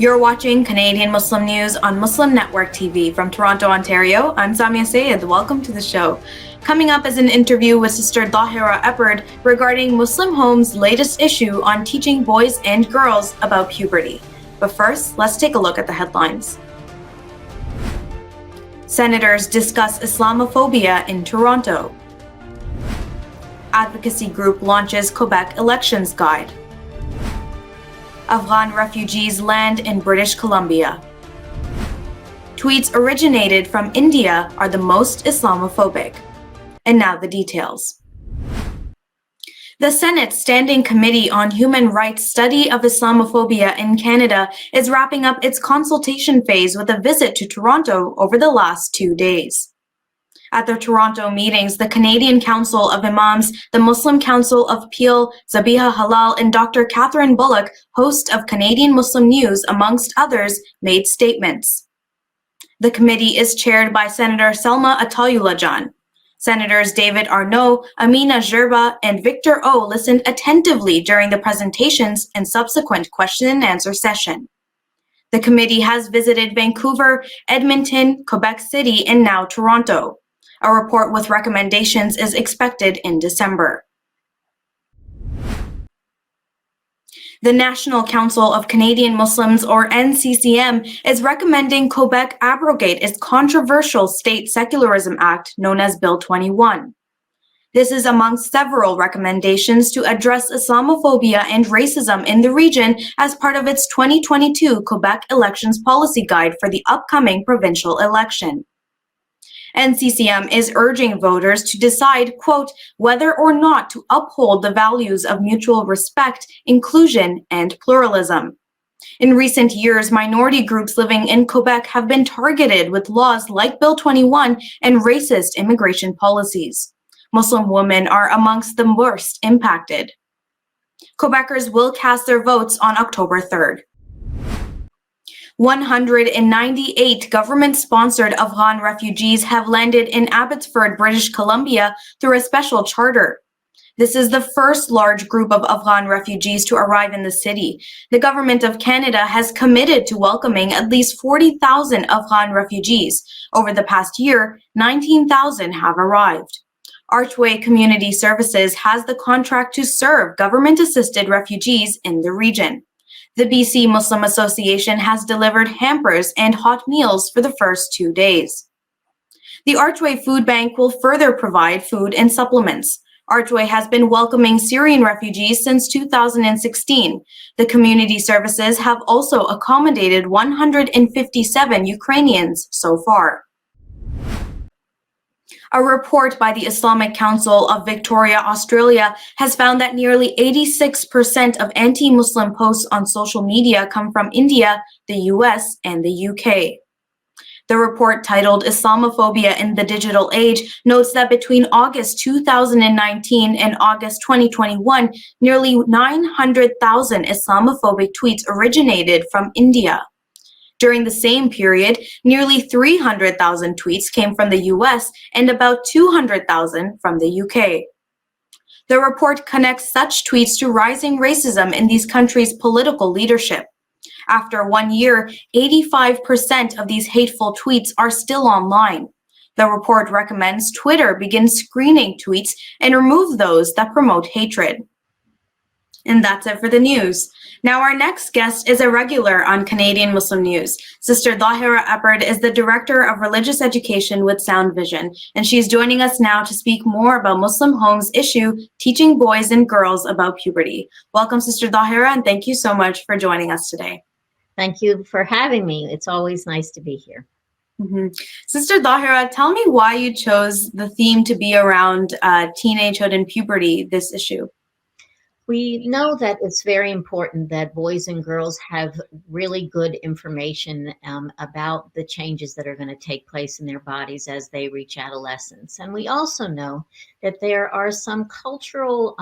You're watching Canadian Muslim News on Muslim Network TV from Toronto, Ontario. I'm Samia Sayed. Welcome to the show. Coming up is an interview with Sister ZAHIRAH EPPARD regarding Muslim Home's latest issue on teaching boys and girls about puberty. But first, let's take a look at the headlines. Senators discuss Islamophobia in Toronto. Advocacy group launches Quebec elections guide. Afghan refugees land in British Columbia. Tweets originated from India are the most Islamophobic. And now the details. The Senate Standing Committee on Human Rights Study of Islamophobia in Canada is wrapping up its consultation phase with a visit to Toronto over the last 2 days. At the Toronto meetings, the Canadian Council of Imams, the Muslim Council of Peel, Zabiha Halal, and Dr. Catherine Bullock, host of Canadian Muslim News, amongst others, made statements. The committee is chaired by Senator Selma Atayulajan. Senators David Arnault, Amina Gerba, and Victor O listened attentively during the presentations and subsequent question and answer session. The committee has visited Vancouver, Edmonton, Quebec City, and now Toronto. A report with recommendations is expected in December. The National Council of Canadian Muslims, or NCCM, is recommending Quebec abrogate its controversial State Secularism Act known as Bill 21. This is among several recommendations to address Islamophobia and racism in the region as part of its 2022 Quebec Elections Policy Guide for the upcoming provincial election. NCCM is urging voters to decide, quote, whether or not to uphold the values of mutual respect, inclusion, and pluralism. In recent years, minority groups living in Quebec have been targeted with laws like Bill 21 and racist immigration policies. Muslim women are amongst the worst impacted. Quebecers will cast their votes on October 3rd. 198 government-sponsored Afghan refugees have landed in Abbotsford, British Columbia through a special charter. This is the first large group of Afghan refugees to arrive in the city. The Government of Canada has committed to welcoming at least 40,000 Afghan refugees. Over the past year, 19,000 have arrived. Archway Community Services has the contract to serve government-assisted refugees in the region. The BC Muslim Association has delivered hampers and hot meals for the first 2 days. The Archway Food Bank will further provide food and supplements. Archway has been welcoming Syrian refugees since 2016. The community services have also accommodated 157 Ukrainians so far. A report by the Islamic Council of Victoria, Australia, has found that nearly 86% of anti-Muslim posts on social media come from India, the US, and the UK. The report, titled Islamophobia in the Digital Age, notes that between August 2019 and August 2021, nearly 900,000 Islamophobic tweets originated from India. During the same period, nearly 300,000 tweets came from the US and about 200,000 from the UK. The report connects such tweets to rising racism in these countries' political leadership. After 1 year, 85% of these hateful tweets are still online. The report recommends Twitter begin screening tweets and remove those that promote hatred. And that's it for the news. Now our next guest is a regular on Canadian Muslim News. Sister ZAHIRAH EPPARD is the Director of Religious Education with Sound Vision, and she's joining us now to speak more about Muslim Home's issue, teaching boys and girls about puberty. Welcome, Sister ZAHIRAH, and thank you so much for joining us today. Thank you for having me. It's always nice to be here. Sister ZAHIRAH, tell me why you chose the theme to be around teenagehood and puberty, this issue. We know that it's very important that boys and girls have really good information about the changes that are going to take place in their bodies as they reach adolescence. And we also know that there are some cultural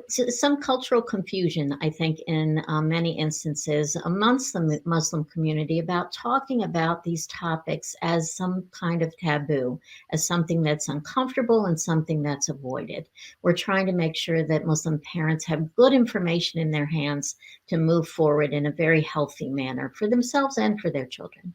some cultural confusion, I think, in many instances amongst the Muslim community about talking about these topics as some kind of taboo, as something that's uncomfortable and something that's avoided. We're trying to make sure that Muslim parents have good information in their hands to move forward in a very healthy manner for themselves and for their children.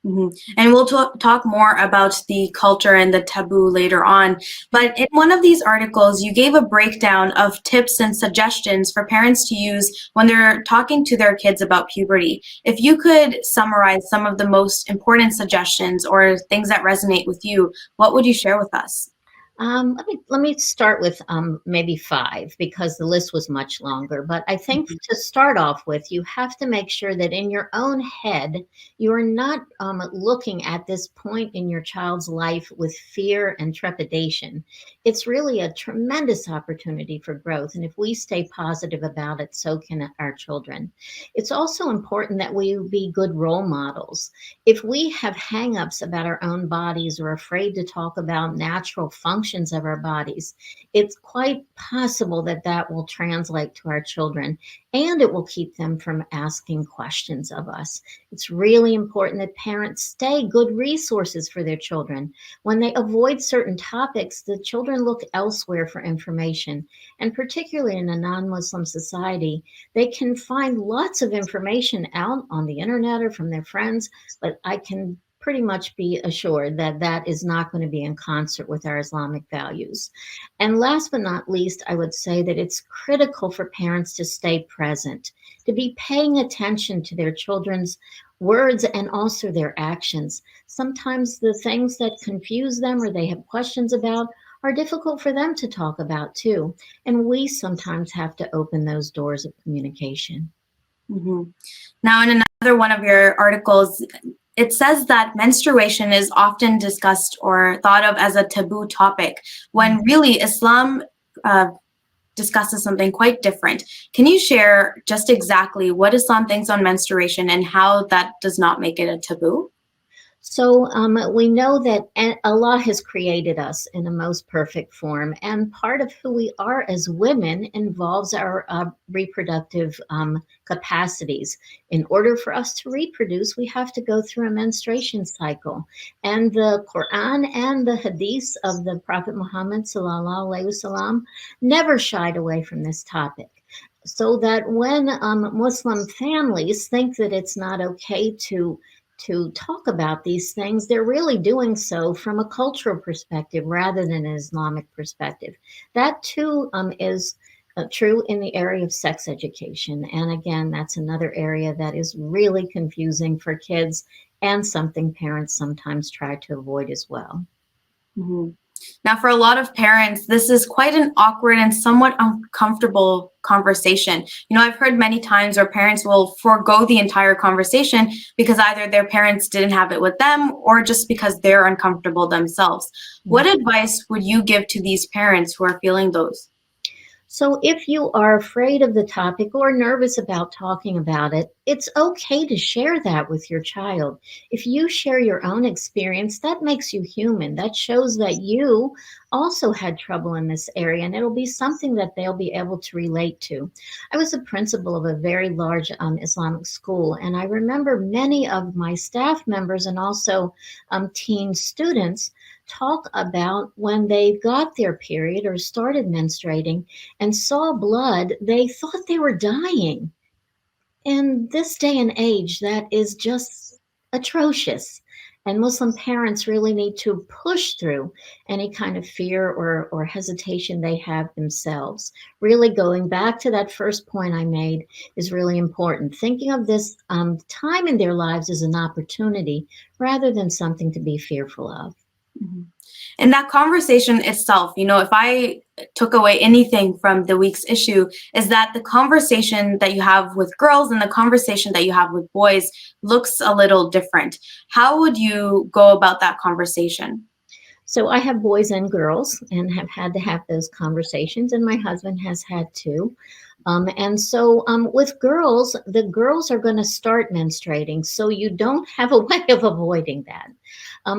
And we'll talk more about the culture and the taboo later on. But in one of these articles, you gave a breakdown of tips and suggestions for parents to use when they're talking to their kids about puberty. If you could summarize some of the most important suggestions or things that resonate with you, what would you share with us? Let me start with maybe 5 because the list was much longer. But I think to start off with, you have to make sure that in your own head, you are not looking at this point in your child's life with fear and trepidation. It's really a tremendous opportunity for growth. And if we stay positive about it, so can our children. It's also important that we be good role models. If we have hangups about our own bodies or afraid to talk about natural functions of our bodies, it's quite possible that that will translate to our children and it will keep them from asking questions of us. It's really important that parents stay good resources for their children. When they avoid certain topics, the children look elsewhere for information. And particularly in a non-Muslim society, they can find lots of information out on the internet or from their friends, but I can pretty much be assured that that is not going to be in concert with our Islamic values. And last but not least, I would say that it's critical for parents to stay present, to be paying attention to their children's words and also their actions. Sometimes the things that confuse them or they have questions about are difficult for them to talk about too. And we sometimes have to open those doors of communication. Now, in another one of your articles, it says that menstruation is often discussed or thought of as a taboo topic, when really Islam discusses something quite different. Can you share just exactly what Islam thinks on menstruation and how that does not make it a taboo? So we know that Allah has created us in the most perfect form, and part of who we are as women involves our reproductive capacities. In order for us to reproduce, we have to go through a menstruation cycle. And the Quran and the Hadith of the Prophet Muhammad sallallahu alaihi wasallam never shied away from this topic. So that when Muslim families think that it's not okay to talk about these things, they're really doing so from a cultural perspective rather than an Islamic perspective. That too is true in the area of sex education. And again, that's another area that is really confusing for kids and something parents sometimes try to avoid as well. Now, for a lot of parents, this is quite an awkward and somewhat uncomfortable conversation. I've heard many times where parents will forego the entire conversation because either their parents didn't have it with them or just because they're uncomfortable themselves. What advice would you give to these parents who are feeling those? So if you are afraid of the topic or nervous about talking about it, it's okay to share that with your child. If you share your own experience, that makes you human. That shows that you also had trouble in this area, and it'll be something that they'll be able to relate to. I was a principal of a very large Islamic school, and I remember many of my staff members and also teen students talk about when they got their period or started menstruating and saw blood, they thought they were dying. In this day and age, that is just atrocious. And Muslim parents really need to push through any kind of fear or hesitation they have themselves. Really going back to that first point I made is really important. Thinking of this time in their lives as an opportunity rather than something to be fearful of. And that conversation itself, if I took away anything from the week's issue, is that the conversation that you have with girls and the conversation that you have with boys looks a little different. How would you go about that conversation? So I have boys and girls and have had to have those conversations, and my husband has had too. And so with girls, the girls are going to start menstruating, so you don't have a way of avoiding that.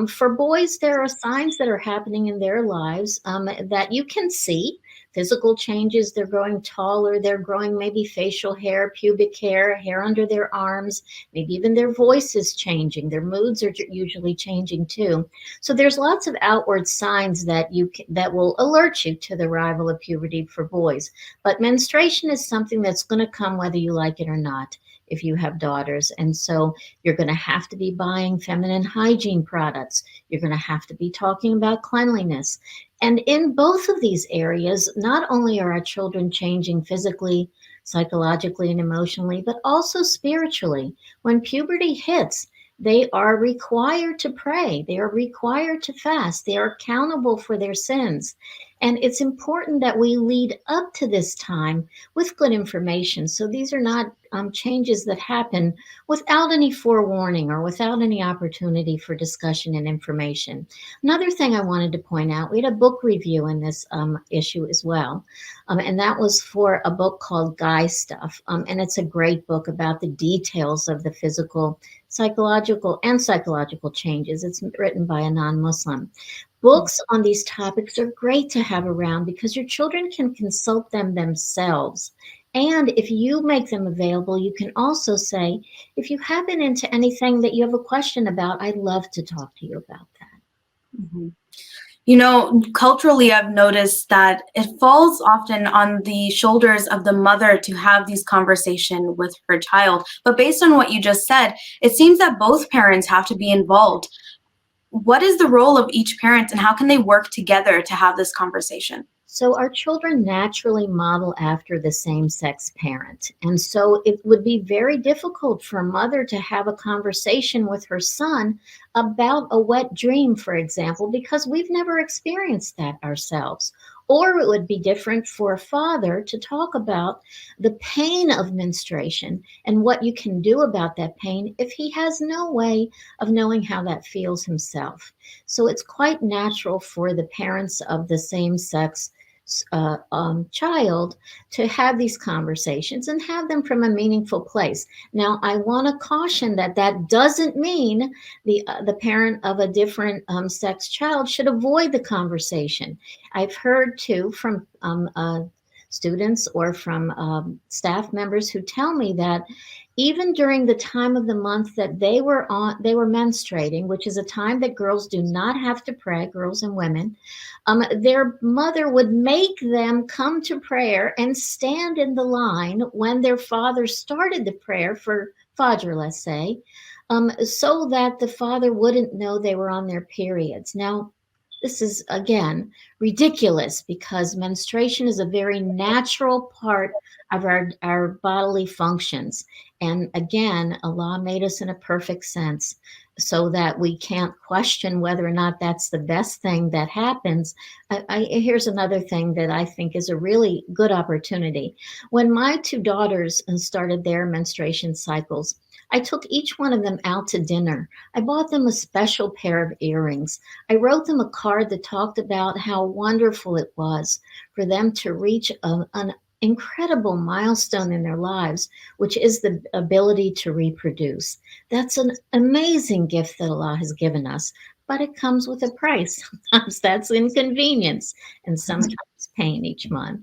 For boys, there are signs that are happening in their lives that you can see. physical changes. They're growing taller. They're growing maybe facial hair, pubic hair, hair under their arms, maybe even their voice is changing. Their moods are usually changing too. So there's lots of outward signs that that will alert you to the arrival of puberty for boys. But menstruation is something that's going to come whether you like it or not if you have daughters. And so you're going to have to be buying feminine hygiene products. You're going to have to be talking about cleanliness. And in both of these areas, not only are our children changing physically, psychologically, and emotionally, but also spiritually. When puberty hits, they are required to pray. They are required to fast. They are accountable for their sins. And it's important that we lead up to this time with good information. So these are not changes that happen without any forewarning or without any opportunity for discussion and information. Another thing I wanted to point out, we had a book review in this issue as well. And that was for a book called Guy Stuff. And it's a great book about the details of the physical, psychological changes. It's written by a non-Muslim. Books on these topics are great to have around because your children can consult them themselves. And if you make them available, you can also say, if you happen into anything that you have a question about, I'd love to talk to you about that. Mm-hmm. You know, culturally, I've noticed that it falls often on the shoulders of the mother to have these conversations with her child. But based on what you just said, it seems that both parents have to be involved. What is the role of each parent and how can they work together to have this conversation? So our children naturally model after the same-sex parent. And so it would be very difficult for a mother to have a conversation with her son about a wet dream, for example, because we've never experienced that ourselves. Or it would be different for a father to talk about the pain of menstruation and what you can do about that pain if he has no way of knowing how that feels himself. So it's quite natural for the parents of the same sex child to have these conversations and have them from a meaningful place. Now, I want to caution that that doesn't mean the parent of a different sex child should avoid the conversation. I've heard too from students or from staff members who tell me that even during the time of the month that they were menstruating, which is a time that girls do not have to pray, girls and women, their mother would make them come to prayer and stand in the line when their father started the prayer for Fajr, let's say, so that the father wouldn't know they were on their periods. Now, this is, again, ridiculous because menstruation is a very natural part of our bodily functions. And again, Allah made us in a perfect sense so that we can't question whether or not that's the best thing that happens. Here's another thing that I think is a really good opportunity. When my two daughters started their menstruation cycles, I took each one of them out to dinner. I bought them a special pair of earrings. I wrote them a card that talked about how wonderful it was for them to reach an incredible milestone in their lives, which is the ability to reproduce. That's an amazing gift that Allah has given us, but it comes with a price. Sometimes that's inconvenience and sometimes pain each month.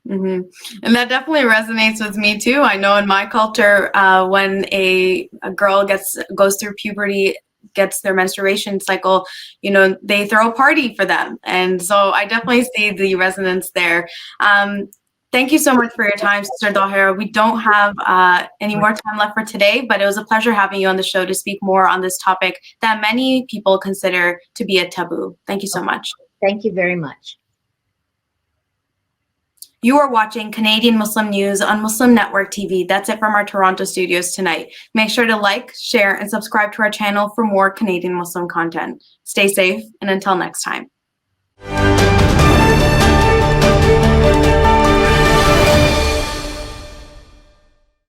Mm-hmm. And that definitely resonates with me too. I know in my culture, when a girl goes through puberty, gets their menstruation cycle, you know, they throw a party for them. And so I definitely see the resonance there. Thank you so much for your time, Sister ZAHIRAH. We don't have any more time left for today, but it was a pleasure having you on the show to speak more on this topic that many people consider to be a taboo. Thank you so much. Thank you very much. You are watching Canadian Muslim News on Muslim Network TV. That's it from our Toronto studios tonight. Make sure to like, share, and subscribe to our channel for more Canadian Muslim content. Stay safe, and until next time.